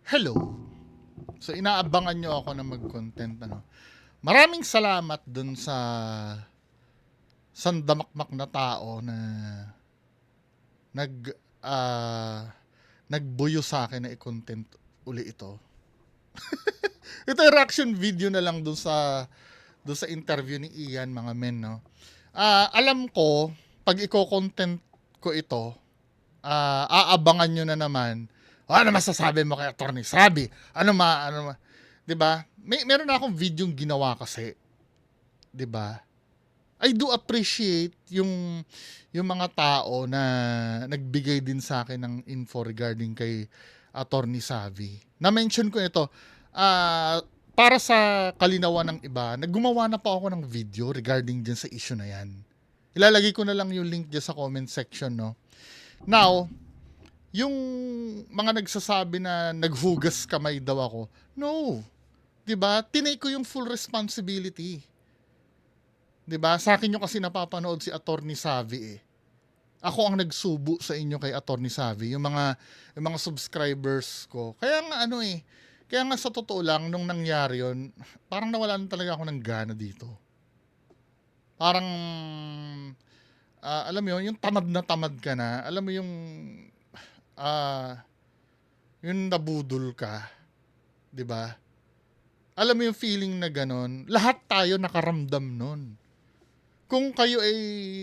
Hello. So inaabangan nyo ako na mag-content ano. Maraming salamat dun sa sandamakmak na tao na nag ah, nagbuyo sa akin na i-content uli ito. Ito yung reaction video na lang dun sa interview ni Ian, mga men, no. Alam ko pag iko-content ko ito, aabangan nyo na naman. Ano masasabi mo kay Attorney Sabi? Ano ma, 'di ba? Meron na akong video ginawa kasi, 'di ba? I do appreciate yung mga tao na nagbigay din sa akin ng info regarding kay Attorney Savi. Na-mention ko ito, para sa kalinawan ng iba, naggumawa na po ako ng video regarding dyan sa issue na yan. Ilalagay ko na lang yung link dyan sa comment section, no? Now, yung mga nagsasabi na naghugas kamay daw ako, no. 'Di ba? Tinake ko yung full responsibility. 'Di ba? Sa akin yung kasi napapanood si Attorney Savi eh. Ako ang nagsubo sa inyo kay Attorney Savi, yung mga subscribers ko. Kaya nga ano eh, kaya nga sa totoo lang nung nangyari yon, parang nawalan talaga ako ng gana dito. Parang alam mo yun, yung tamad na tamad ka na, alam mo ah yung nabudol ka, 'di ba? Alam mo yung feeling na ganon, lahat tayo nakaramdam nun. Kung kayo ay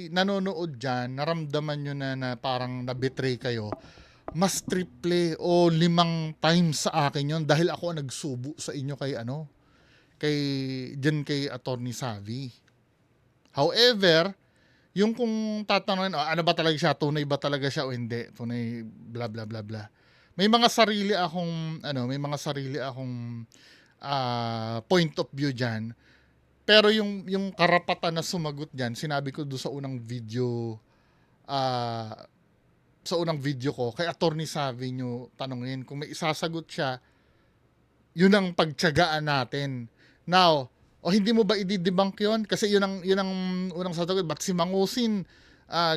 nanonood dyan, naramdaman nyo na parang na-betray kayo, mas triple o 5 times sa akin yon dahil ako ang nagsubo sa inyo kay Attorney Savi. However, yung kung tatanungin, ano ba talaga siya, tunay ba talaga siya o hindi, tunay bla bla bla bla. May mga sarili akong point of view diyan. Pero yung karapatan na sumagot diyan, sinabi ko do ah, sa unang video ko, kay Attorney Savi nyo tanungin. Kung may isasagot siya, yun ang pagtiyagaan natin. Now, hindi mo ba i-debunk yun? Kasi yun ang unang sasagot. Ba't si Mangusin,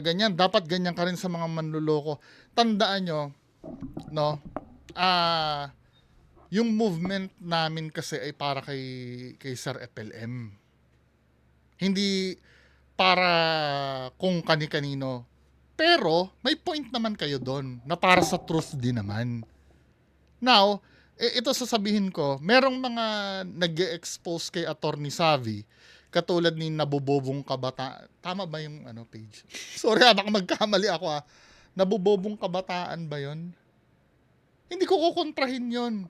ganyan, dapat ganyan ka rin sa mga manluloko. Tandaan nyo, no, yung movement namin kasi ay para kay Sir FLM. Hindi para kung kani-kanino. Pero may point naman kayo doon na para sa truth din naman. Now, ito sasabihin ko, merong mga nag-expose kay Attorney Savi, katulad ni Nabubobong Kabataan. Tama ba yung page? Sorry baka magkamali ako Nabubobong Kabataan ba yon? Hindi ko kukontrahin yon.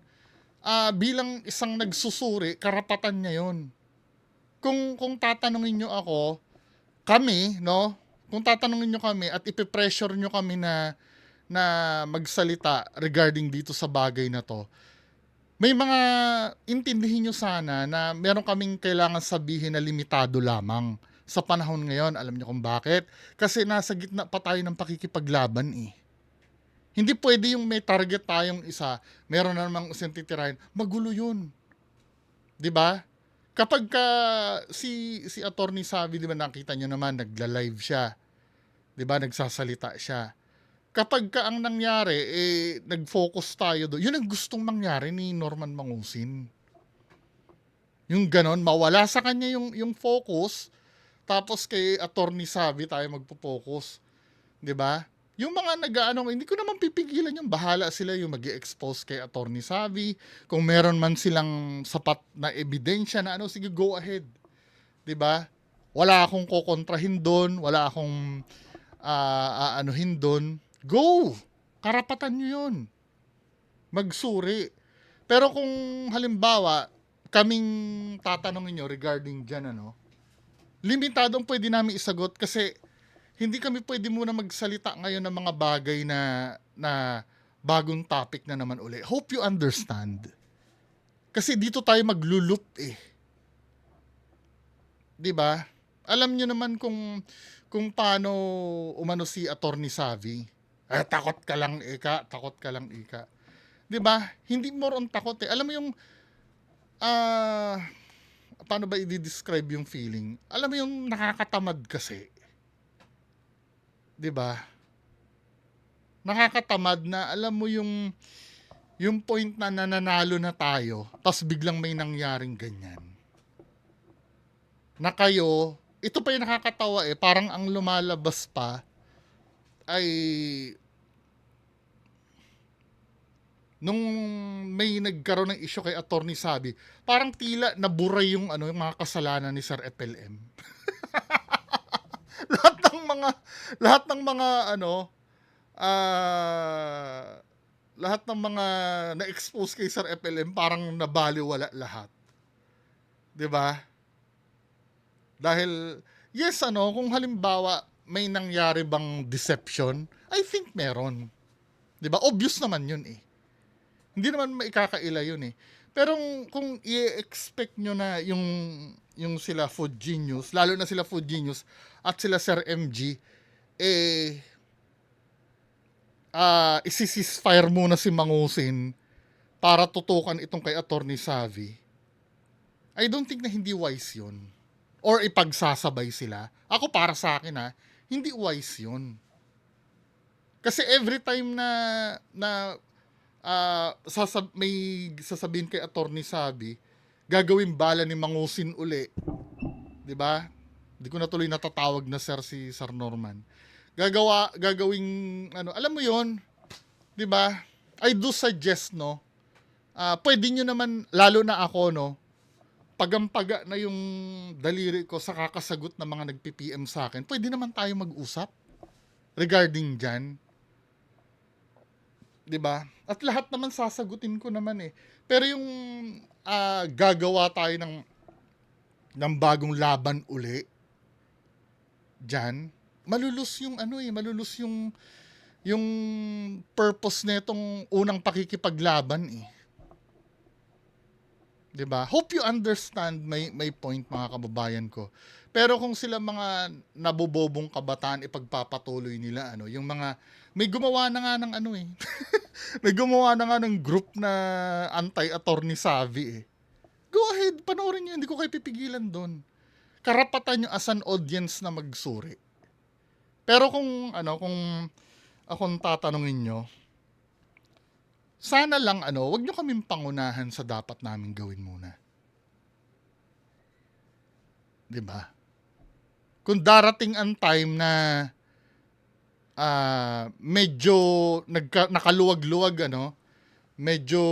Bilang isang nagsusuri, karapatan niya yon. Kung tatanungin nyo ako, kami, no? Kung tatanungin nyo kami at ipipressure nyo kami na magsalita regarding dito sa bagay na to, may mga intindihin nyo sana na meron kaming kailangan sabihin na limitado lamang sa panahon ngayon. Alam nyo kung bakit? Kasi nasa gitna pa tayo ng pakikipaglaban eh. Hindi pwede yung may target tayong isa, meron na namang isang titirahin. Magulo yun. 'Di ba? Kapag si Attorney Savi, 'di ba, nakita niyo naman nagla-live siya. 'Di ba? Nagsasalita siya. Kapag ang nangyari nag-focus tayo doon. 'Yun ang gustong mangyari ni Norman Mangusin. Yung ganon, mawala sa kanya yung focus, tapos kay Attorney Savi tayo magpo-focus. 'Di ba? Yung mga hindi ko naman pipigilan yung bahala sila yung mag-expose kay Attorney Savi. Kung meron man silang sapat na ebidensya na sige, go ahead. 'Di ba? Wala akong kokontrahin doon, wala akong aanuhin doon. Go! Karapatan nyo yun. Magsuri. Pero kung halimbawa, kaming tatanungin nyo regarding dyan, limitadong pwede namin isagot kasi hindi kami pwede muna magsalita ngayon ng mga bagay na bagong topic na naman uli. Hope you understand. Kasi dito tayo maglulup eh. 'Di ba? Alam niyo naman kung paano umano si Attorney Savi. Takot ka lang ika. 'Di ba? Hindi more on takot eh. Alam mo yung paano ba i-describe yung feeling? Alam mo yung nakakatamad kasi. 'Di ba? Nakakatamad na alam mo yung Yung point na nananalo na tayo, tas biglang may nangyaring ganyan. Na kayo, ito pa yung nakakatawa parang ang lumalabas pa ay nung may nagkaroon ng issue kay Attorney Sabi, parang tila naburay yung yung mga kasalanan ni Sir FLM. lahat ng mga lahat ng mga ah lahat ng mga na-expose kay Sir FLM parang nabaliwala lahat. 'Di ba? Dahil yes kung halimbawa may nangyari bang deception, I think meron. 'Di ba? Obvious naman 'yun Hindi naman maikakaila 'yun Pero kung i-expect nyo na yung sila Food Genius, lalo na sila Food Genius at sila Sir MG, isi-ceasefire muna si Mangusin para tutukan itong kay Attorney Savvy, I don't think na hindi wise yun. Or ipagsasabay sila. Ako para sa akin hindi wise yun. Kasi every time na may sasabihin kay Attorney Savvy, gagawin bala ni Mangusin uli. 'Di ba? Hindi ko na tuloy natatawag na sir si Sir Norman. Gagawing alam mo 'yon, 'di ba? I do suggest pwede nyo naman, lalo na ako pagampaga na yung daliri ko sa kakasagot ng mga nagpi-PM sa akin, pwede naman tayo mag-usap regarding dyan. 'Di ba? At lahat naman sasagutin ko naman Pero yung gagawa tayo ng bagong laban uli dyan, malulus yung malulus yung purpose nitong unang pakikipaglaban 'Di ba? Hope you understand my point, mga kababayan ko. Pero kung sila mga nabobobong kabataan ipagpapatuloy nila yung mga may gumawa na nga ng may gumawa na nga ng group na anti-Attorney Savvy Go ahead, panoorin niyo, hindi ko kayo pipigilan doon. Karapatan niyo as an audience na magsuri. Pero kung akong tatanungin niyo, sana lang wag niyo kaming pangunahan sa dapat naming gawin muna. 'Di ba? Kung darating ang time na medyo nakaluwag-luwag medyo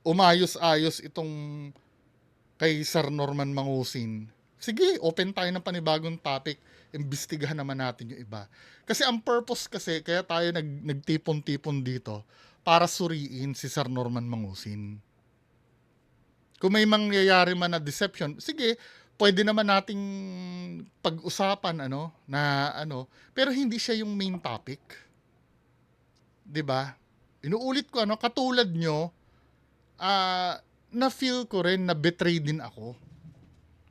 umayos-ayos itong kay Sir Norman Mangusin. Sige, open tayo ng panibagong topic. Imbestigahan naman natin yung iba. Kasi ang purpose kasi, kaya tayo nagtipon-tipon dito, para suriin si Sir Norman Mangusin. Kung may mangyayari man na deception, sige, pwede naman nating pag-usapan, pero hindi siya yung main topic. 'Di ba? Inuulit ko, katulad nyo, na-feel ko rin na betray din ako.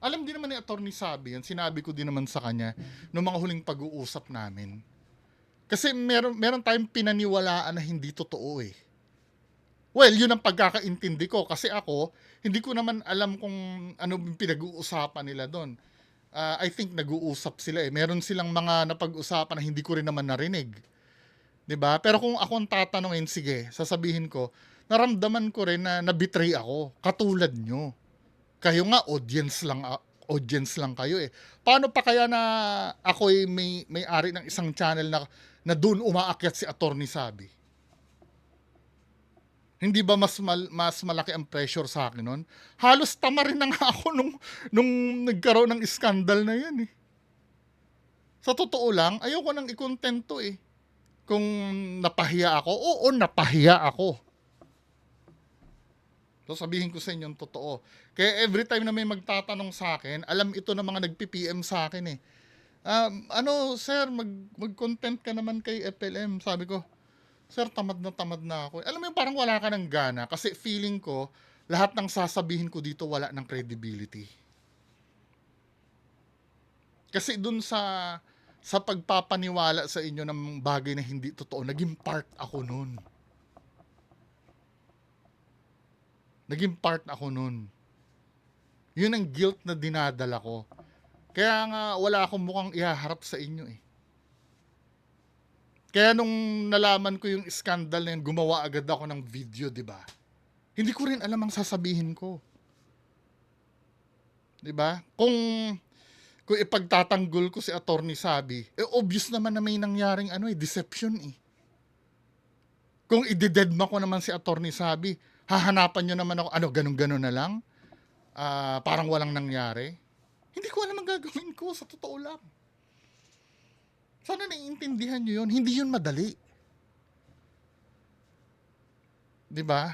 Alam din naman ni Attorney Sabi yan, sinabi ko din naman sa kanya noong mga huling pag-uusap namin. Kasi meron tayong pinaniwalaan na hindi totoo Well, yun ang pagkakaintindi ko. Kasi ako, hindi ko naman alam kung ano pinag-uusapan nila doon. I think nag-uusap sila Meron silang mga napag-usapan na hindi ko rin naman narinig. 'Di ba? Pero kung ako ang tatanungin, sige, sasabihin ko, naramdaman ko rin na na-betray ako, katulad nyo. Kayo nga audience lang kayo Paano pa kaya na ako may-ari ng isang channel na doon umaakyat si Attorney Sabi? Hindi ba mas malaki ang pressure sa akin noon? Halos tama rin na nga ako nung nagkaroon ng scandal na yan Sa totoo lang, ayoko nang i-content to Kung napahiya ako, oo, napahiya ako. So sabihin ko sa inyo yung totoo. Kaya every time na may magtatanong sa akin, alam ito ng mga nagpi-PM sa akin sir, mag-content ka naman kay FLM. Sabi ko, sir, tamad na ako. Alam mo yung parang wala ka ng gana kasi feeling ko, lahat ng sasabihin ko dito wala ng credibility. Kasi dun sa pagpapaniwala sa inyo ng bagay na hindi totoo, naging part ako nun. Yun ang guilt na dinadala ko. Kaya nga wala akong mukhang ihaharap sa inyo Kaya nung nalaman ko yung scandal na yun, gumawa agad ako ng video, di ba? Hindi ko rin alam ang sasabihin ko. Di ba? Kung ipagtatanggol ko si Attorney Sabi, obvious naman na may nangyaring deception eh. Kung idededma ko naman si Attorney Sabi, hahanapan nyo naman ako, ganun-ganun na lang? Parang walang nangyari? Hindi ko alam ang gagawin ko, sa totoo lang. Sana naiintindihan nyo yun. Hindi yun madali. Di ba?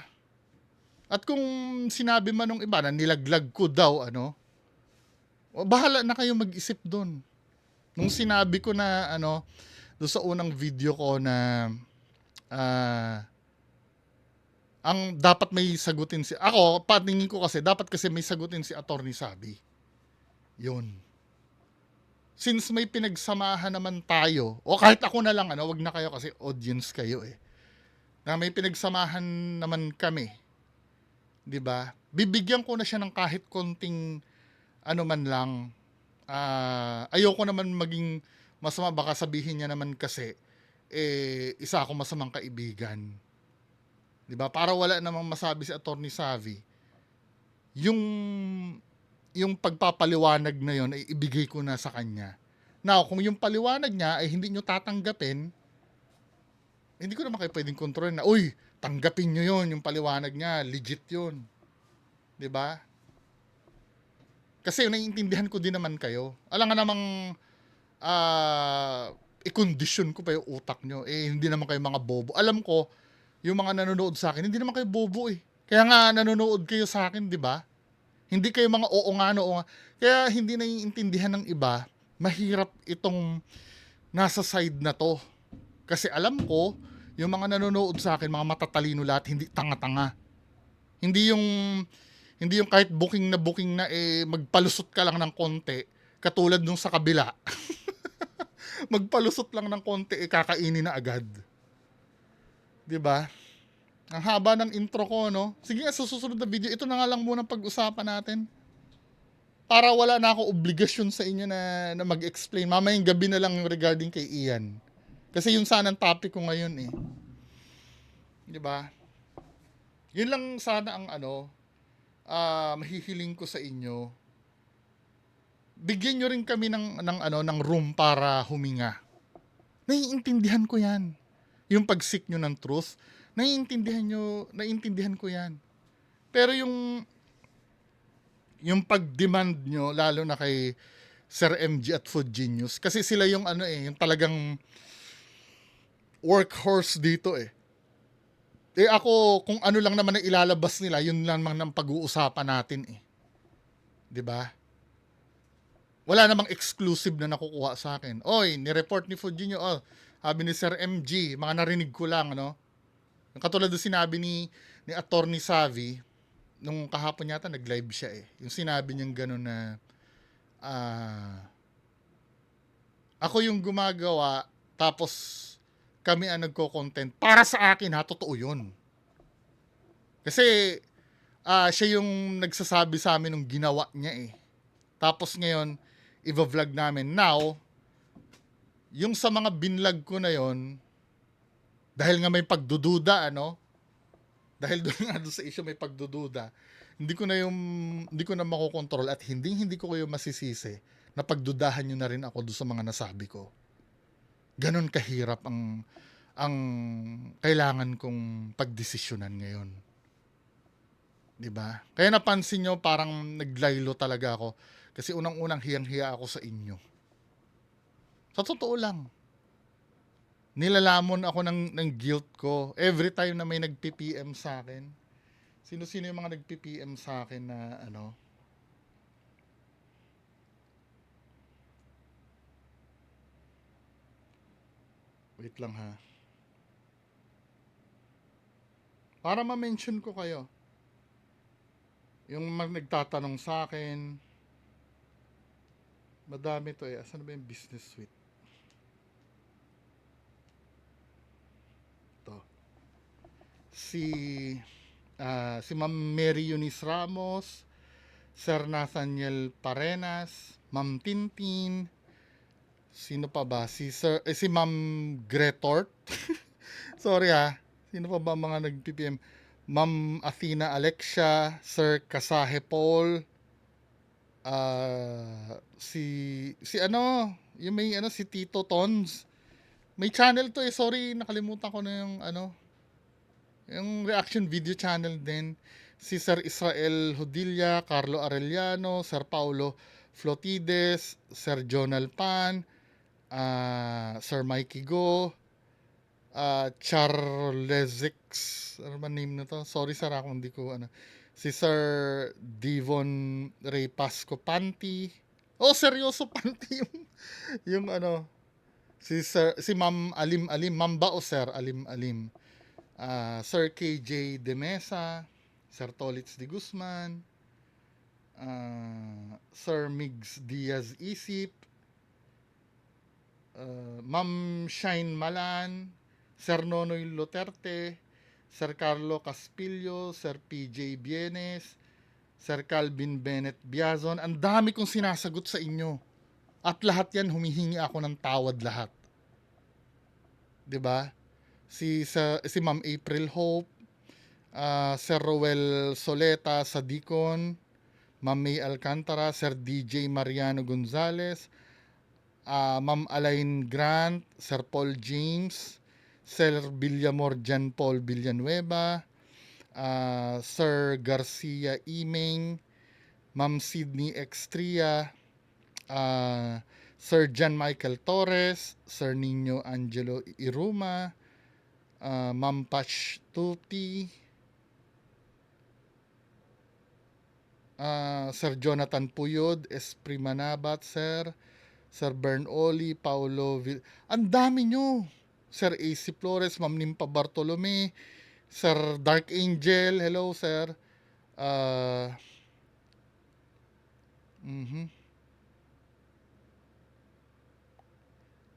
At kung sinabi man nung iba na nilaglag ko daw, bahala na kayo mag-isip doon. Nung sinabi ko na, doon sa unang video ko na, ang dapat may sagutin ako, patingin ko kasi, dapat kasi may sagutin si Attorney Sabi. Yun. Since may pinagsamahan naman tayo, o kahit ako na lang, wag na kayo kasi audience kayo eh. Na may pinagsamahan naman kami. 'Di ba? Bibigyan ko na siya ng kahit konting man lang. Ayoko naman maging masama, baka sabihin niya naman kasi isa ako masamang kaibigan. 'Di ba? Para wala namang masabi si Attorney Savi. Yung pagpapaliwanag na yon ay ibigay ko na sa kanya. Now, kung yung paliwanag niya ay hindi nyo tatanggapin, hindi ko naman kayo pwedeng kontrolin na, uy, tanggapin nyo yon, yung paliwanag niya, legit yun. 'Di ba? Kasi naiintindihan ko din naman kayo. Alam nga namang i-condition ko pa yung utak nyo. Hindi naman kayo mga bobo. Alam ko, yung mga nanonood sa akin, hindi naman kayo bobo eh. Kaya nga nanonood kayo sa akin, di ba? Hindi kayo mga oo nga. Kaya hindi naiintindihan ng iba, mahirap itong nasa side na to. Kasi alam ko, yung mga nanonood sa akin, mga matatalino lahat, hindi tanga-tanga. Hindi yung kahit booking na magpalusot ka lang ng konti, katulad nung sa kabila. Magpalusot lang ng konti, kakainin na agad. 'Di ba? Ang haba ng intro ko, no? Sige nga, sa susunod na video, ito na nga lang muna pag-usapan natin. Para wala na ako obligasyon sa inyo na mag-explain. Mamayang gabi na lang regarding kay Ian. Kasi yun sana ang topic ko ngayon eh. 'Di ba? Yun lang sana ang mahihiling ko sa inyo. Bigyan nyo rin kami ng room para huminga. Naiintindihan ko yan. Yung pag-seek nyo ng truth, naiintindihan ko yan. Pero yung pag-demand nyo, lalo na kay Sir MG at Food Genius, kasi sila yung yung talagang workhorse dito eh. Ako, kung ano lang naman ang ilalabas nila, yun lang ng pag-uusapan natin eh. 'Di ba? Wala namang exclusive na nakukuha sa akin. Oy, ni-report ni Food Genius, sabi ni Sir MG, mga narinig ko lang, Yung katulad ng sinabi ni Attorney Savi, nung kahapon yata nag-live siya eh. Yung sinabi niyang gano'n na, ako yung gumagawa, tapos kami ang nagko-content. Para sa akin ha, totoo yun. Kasi, siya yung nagsasabi sa amin nung ginawa niya eh. Tapos ngayon, i-vlog namin. Now, yung sa mga binlog ko na yon, dahil nga may pagdududa, dahil doon nga doon sa issue may pagdududa, hindi ko na makokontrol at hindi ko kayo masisisi na pagdudahan nyo na rin ako doon sa mga nasabi ko. Ganon kahirap ang kailangan kong pagdesisyonan ngayon. 'Di ba? Kaya napansin nyo parang naglaylo talaga ako kasi unang-unang hiyang-hiya ako sa inyo. Sa totoo lang. Nilalamon ako ng guilt ko every time na may nag-PPM sa akin. Sino-sino yung mga nag-PPM sa akin na Wait lang ha. Para ma-mention ko kayo. Yung nagtatanong sa akin. Madami to eh. Asan ba yung business suite? To. Si Ma'am Mary Eunice Ramos, Sir Nathaniel Parenas, Ma'am Tintin, Sino pa ba? Si Ma'am Gretort. Sorry ha. Sino pa ba mga nag-PPM? Ma'am Athena Alexia, Sir Kasahe Paul, si ano, yung may ano si Tito Tons. May channel to eh. Sorry, nakalimutan ko na yung ano, yung reaction video channel din. Si Sir Israel Hodilla, Carlo Arellano, Sir Paulo Flotides, Sir Jonal Pan, Sir Mikey Go, Charlesix, ano ba name na to? Sorry sir kung hindi ko ano. Si Sir Devon Ray Pasco Panty. Oh, seryoso Panty yung ano. Si Ma'am Alim Alim, Mamba o Sir Alim Alim. Sir KJ De Mesa, Sir Tolitz de Guzman, Sir Migs Diaz Isip, Ma'am Shine Malan, Sir Nonoy Luterte, Sir Carlo Caspillo, Sir PJ Bienes, Sir Calvin Bennett Biazon. Ang dami kong sinasagot sa inyo. At lahat yan, humihingi ako ng tawad lahat. 'Di ba? Si Ma'am April Hope, Sir Roel Soleta sa Dicon, Ma'am May Alcantara, Sir DJ Mariano Gonzales, Ma'am Alain Grant, Sir Paul James, Sir Villamor Jan Paul Villanueva, Sir Garcia Imeng, Ma'am Sydney Extria, Sir John Michael Torres, Sir Nino Angelo Iruma, Ma'am Patch Tuti, Sir Jonathan Puyod, Esprit Manabat, Sir Bern Oli, Paulo ang dami nyo. Sir AC Flores, Ma'am Nimpa Bartolome, Sir Dark Angel, hello sir.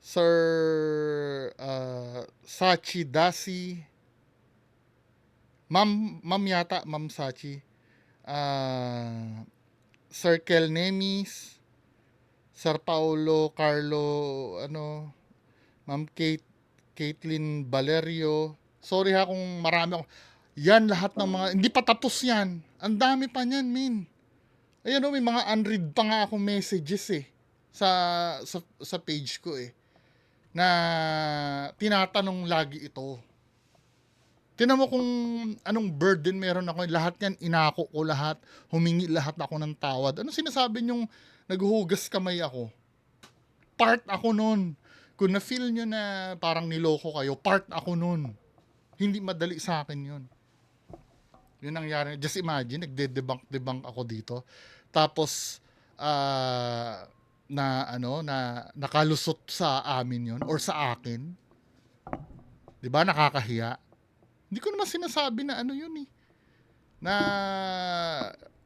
Sir Sachi Dasi, Ma'am yata, Ma'am Sachi. Sir Kel Nemis, Sir Paulo Carlo, ano, Ma'am Caitlin Valerio. Sorry ha kung marami ako. Yan lahat ng mga, hindi pa tapos yan. Ang dami pa niyan, min. Ayan o, may mga unread pa nga akong messages eh. Sa page ko eh. Na tinatanong lagi ito. Tinan mo kung anong burden meron ako. Lahat yan, inako ko lahat. Humingi lahat ako ng tawad. Ano sinasabi nyong naghuhugas kamay ako? Part ako nun. Kung na-feel nyo na parang niloko kayo, part ako nun. Hindi madali sa akin yun. Yun ang nangyari. Just imagine, nagde-debunk ako dito. Tapos, na nakalusot sa amin yun or sa akin. 'Di ba nakakahiya? Hindi ko naman sinasabi na ano yun eh. Na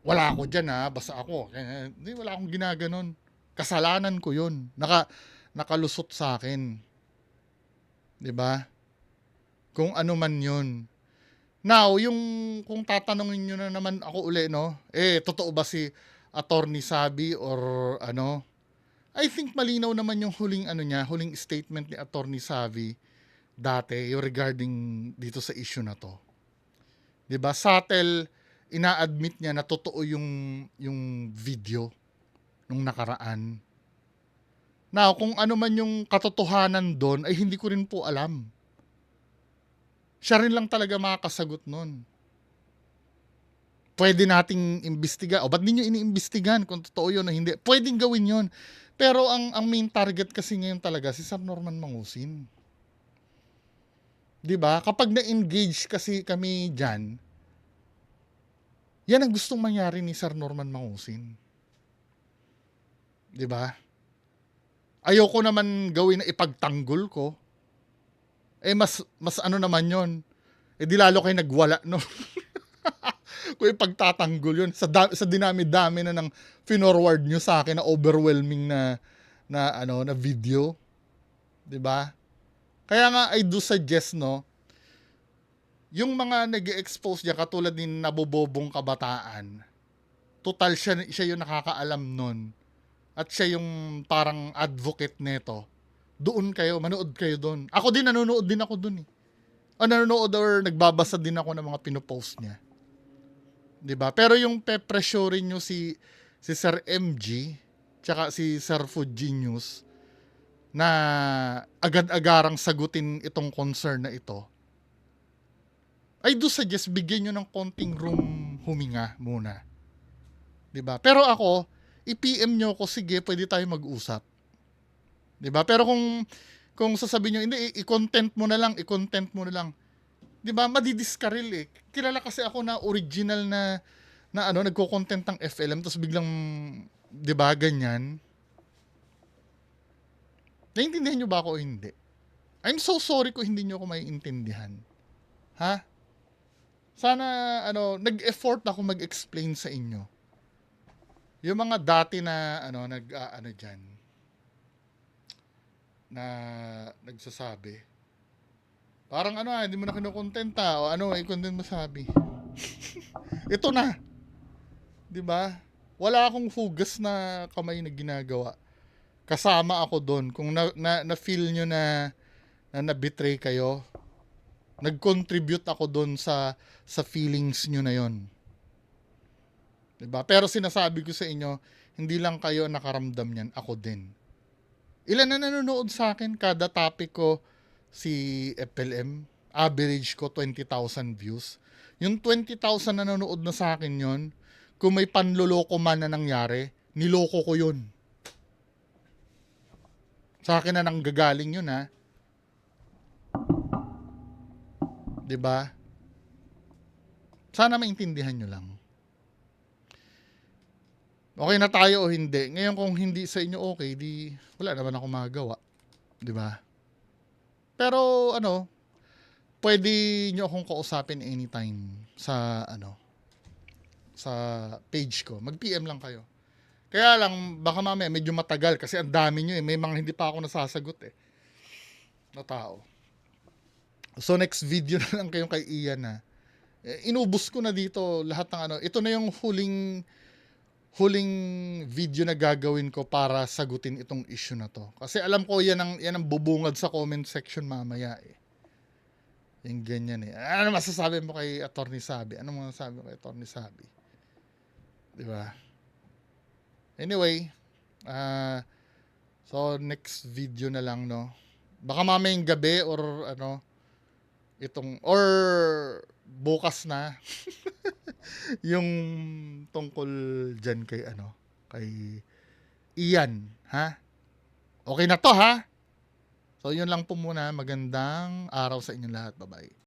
wala ako diyan ha, basta ako. Hindi, wala akong ginaganon. Kasalanan ko yun. Nakalusot sa akin. 'Di ba? Kung ano man yun. Now, yung kung tatanungin nyo na naman ako uli, no? Totoo ba si Attorney Sabi or ano? I think malinaw naman yung huling statement ni Attorney Savi dati yung regarding dito sa issue na to. 'Di ba? Subtle ina-admit niya na totoo yung video nung nakaraan. Now, kung ano man yung katotohanan doon ay hindi ko rin po alam. Siya rin lang talaga makakasagot nun. Pwede nating imbestiga. O ba't ninyo iniimbestigan kung totoo yun o hindi? Pwedeng gawin yun. Pero ang main target kasi ngayon talaga si Sir Norman Mangusin. 'Di ba? Kapag na-engage kasi kami diyan, yan ang gustong mangyari ni Sir Norman Mangusin. 'Di ba? Ayoko naman gawin na ipagtanggol ko. Mas ano naman 'yon. Di lalo kayo nagwala no. Kung ipagtatanggol 'yon sa dinami-dami na ng finorward nyo sa akin na overwhelming na video. 'Di ba? Kaya nga I do suggest no, yung mga nag-expose niya katulad ni nabobobong kabataan, total siya yung nakakaalam nun at siya yung parang advocate nito, doon kayo, manood kayo doon. Ako din, nanonood din ako doon eh. Nanonood or nagbabasa din ako ng mga pinopost niya. 'Di ba? Pero yung pe-pressurein nyo si Sir MG tsaka si Sir Food Genius na agad-agarang sagutin itong concern na ito, I do suggest bigyan nyo ng konting room huminga muna. 'Di ba? Pero ako, i-PM nyo ko, sige, pwede tayo mag-usap. 'Di ba? Pero kung sasabihin nyo, hindi, i-content mo na lang, i-content mo na lang. 'Di ba? Madidiskaril eh. Kilala kasi ako na original na nagko-content ng FLM tapos biglang 'di ba ganyan. Naiintindihan niyo ba ako o hindi? I'm so sorry kung hindi niyo ako maiintindihan. Ha? Sana nag-effort ako mag-explain sa inyo. Yung mga dati na diyan na nagsasabi. Parang hindi mo na kinukontenta o i-content mo sabi. Ito na. 'Di ba? Wala akong hugas na kamay na ginagawa. Kasama ako doon. Kung na-feel nyo na na-betray kayo, nag-contribute ako doon sa feelings nyo na yon. 'Di ba? Pero sinasabi ko sa inyo, hindi lang kayo nakaramdam niyan, ako din. Ilan na nanonood sa akin kada topic ko si FLM? Average ko 20,000 views. Yung 20,000 nanonood na sa akin yon, kung may panloloko man na nangyari, niloko ko yun. Sa akin na nanggagaling yun ha. 'Di ba? Sana maintindihan nyo lang. Okay na tayo o hindi? Ngayon kung hindi sa inyo okay, di wala naman ako magagawa. 'Di ba? Pero pwede nyo akong kausapin anytime sa sa page ko. Mag-PM lang kayo. Kaya lang, baka mamaya medyo matagal kasi ang dami nyo eh. May mga hindi pa ako nasasagot eh. Na tao. So next video na lang kayong kay Ian na. Inubos ko na dito lahat ng Ito na yung huling video na gagawin ko para sagutin itong issue na to. Kasi alam ko yan ang bubungad sa comment section mamaya eh. Yung ganyan eh. Ano masasabi mo kay Attorney Sabi? Ano masasabi mo kay Attorney Sabi? 'Di ba? Anyway, so next video na lang baka mamayang gabi or or bukas na yung tungkol dyan kay kay Ian, ha? Okay na to, ha? So yun lang po muna, magandang araw sa inyong lahat, bye-bye.